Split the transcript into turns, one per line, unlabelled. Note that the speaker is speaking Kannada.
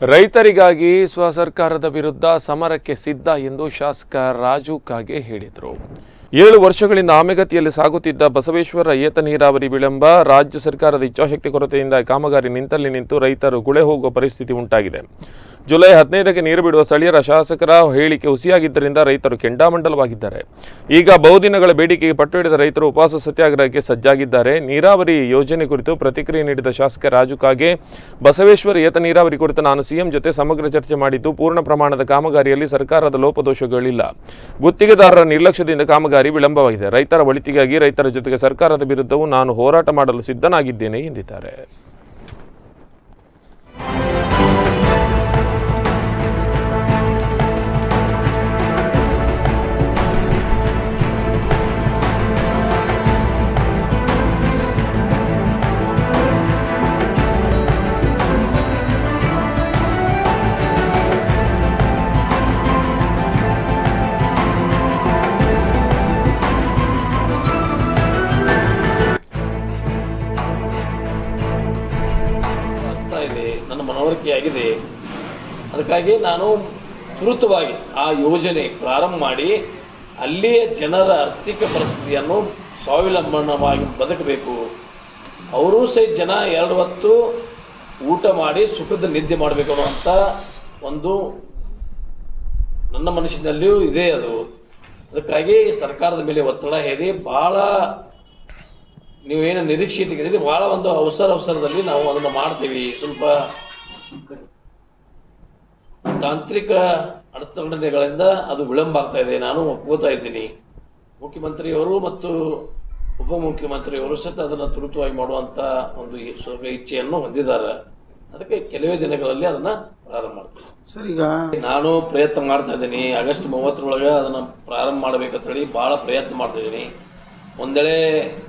ರೈತರಿಗಾಗಿ ಸ್ವಸರ್ಕಾರದ ವಿರುದ್ಧ ಸಮರಕ್ಕೆ ಸಿದ್ಧ ಎಂದು ಶಾಸಕ ರಾಜು ಕಾಗೆ ಹೇಳಿದರು. 7 ವರ್ಷಗಳಿಂದ ಆಮೆಗತಿಯಲ್ಲಿ ಸಾಗುತ್ತಿದ್ದ ಬಸವೇಶ್ವರ ಏತ ನೀರಾವರಿ ವಿಳಂಬ, ರಾಜ್ಯ ಸರ್ಕಾರದ ಇಚ್ಛಾಶಕ್ತಿ ಕೊರತೆಯಿಂದ ಕಾಮಗಾರಿ ನಿಂತಲ್ಲಿ ನಿಂತು ರೈತರು ಗುಳೆ ಹೋಗುವ ಪರಿಸ್ಥಿತಿ ಉಂಟಾಗಿದೆ. ಜುಲೈ 15ಕ್ಕೆ ನೀರು ಬಿಡುವ ಸ್ಥಳೀಯರ ಶಾಸಕರ ಹೇಳಿಕೆ ಹುಸಿಯಾಗಿದ್ದರಿಂದ ರೈತರು ಕೆಂಡಾಮಂಡಲವಾಗಿದ್ದಾರೆ. ಈಗ ಬಹುದಿನಗಳ ಬೇಡಿಕೆಗೆ ಪಟ್ಟು ಹಿಡಿದ ರೈತರು ಉಪವಾಸ ಸತ್ಯಾಗ್ರಹಕ್ಕೆ ಸಜ್ಜಾಗಿದ್ದಾರೆ. ನೀರಾವರಿ ಯೋಜನೆ ಕುರಿತು ಪ್ರತಿಕ್ರಿಯೆ ನೀಡಿದ ಶಾಸಕ ರಾಜು ಕಾಗೆ, ಬಸವೇಶ್ವರ ಏತ ನೀರಾವರಿ ಕುರಿತು ನಾನು ಸಿಎಂ ಜೊತೆ ಸಮಗ್ರ ಚರ್ಚೆ ಮಾಡಿದ್ದು, ಪೂರ್ಣ ಪ್ರಮಾಣದ ಕಾಮಗಾರಿಯಲ್ಲಿ ಸರ್ಕಾರದ ಲೋಪದೋಷಗಳಿಲ್ಲ. ಗುತ್ತಿಗೆದಾರರ ನಿರ್ಲಕ್ಷ್ಯದಿಂದ ಕಾಮಗಾರಿ ವಿಳಂಬವಾಗಿದೆ. ರೈತರ ಒಳಿತಿಗಾಗಿ ರೈತರ ಜೊತೆಗೆ ಸರ್ಕಾರದ ವಿರುದ್ಧವೂ ನಾನು ಹೋರಾಟ ಮಾಡಲು ಸಿದ್ಧನಾಗಿದ್ದೇನೆ ಎಂದಿದ್ದಾರೆ.
ನನ್ನ ಮನವರಿಕೆಯಾಗಿದೆ. ಅದಕ್ಕಾಗಿ ನಾನು ತ್ವರಿತವಾಗಿ ಆ ಯೋಜನೆ ಪ್ರಾರಂಭ ಮಾಡಿ ಅಲ್ಲಿಯ ಜನರ ಆರ್ಥಿಕ ಪರಿಸ್ಥಿತಿಯನ್ನು ಸ್ವಾವಲಂಬನವಾಗಿ ಬದುಕಬೇಕು. ಅವರೂ ಸಹಿತ ಜನ 2 ಹೊತ್ತು ಊಟ ಮಾಡಿ ಸುಖದ ನಿದ್ದೆ ಮಾಡಬೇಕು ಅನ್ನುವಂಥ ಒಂದು ನನ್ನ ಮನಸ್ಸಿನಲ್ಲಿಯೂ ಇದೆ. ಅದಕ್ಕಾಗಿ ಸರ್ಕಾರದ ಮೇಲೆ ಒತ್ತಡ ಹೇರಿ ಭಾಳ ನೀವೇನು ನಿರೀಕ್ಷೆ ಇಟ್ಟಿದ್ದೀರಿ, ಭಾಳ ಒಂದು ಅವಸರದಲ್ಲಿ ನಾವು ಅದನ್ನು ಮಾಡ್ತೀವಿ. ಸ್ವಲ್ಪ ತಾಂತ್ರಿಕ ಅಡೆತಡೆಗಳಿಂದ ಅದು ವಿಳಂಬ ಆಗ್ತಾ ಇದೆ. ನಾನು ಒಪ್ಕೋತಾ ಇದ್ದೀನಿ. ಮುಖ್ಯಮಂತ್ರಿಯವರು ಮತ್ತು ಉಪಮುಖ್ಯಮಂತ್ರಿಯವರು ಸಹಿತ ಅದನ್ನು ತ್ವರಿತವಾಗಿ ಮಾಡುವಂತ ಒಂದು ಇಚ್ಛೆಯನ್ನು ಹೊಂದಿದ್ದಾರೆ. ಅದಕ್ಕೆ ಕೆಲವೇ ದಿನಗಳಲ್ಲಿ ಅದನ್ನ ಪ್ರಾರಂಭ ಮಾಡ್ತೀನಿ.
ಸರ್, ಈಗ
ನಾನು ಪ್ರಯತ್ನ ಮಾಡ್ತಾ ಇದ್ದೀನಿ. ಆಗಸ್ಟ್ 30ರೊಳಗೆ ಅದನ್ನ ಪ್ರಾರಂಭ ಮಾಡ್ಬೇಕಂತ ಹೇಳಿ ಬಹಳ ಪ್ರಯತ್ನ ಮಾಡ್ತಾ ಇದ್ದೀನಿ. ಒಂದೇಳೆ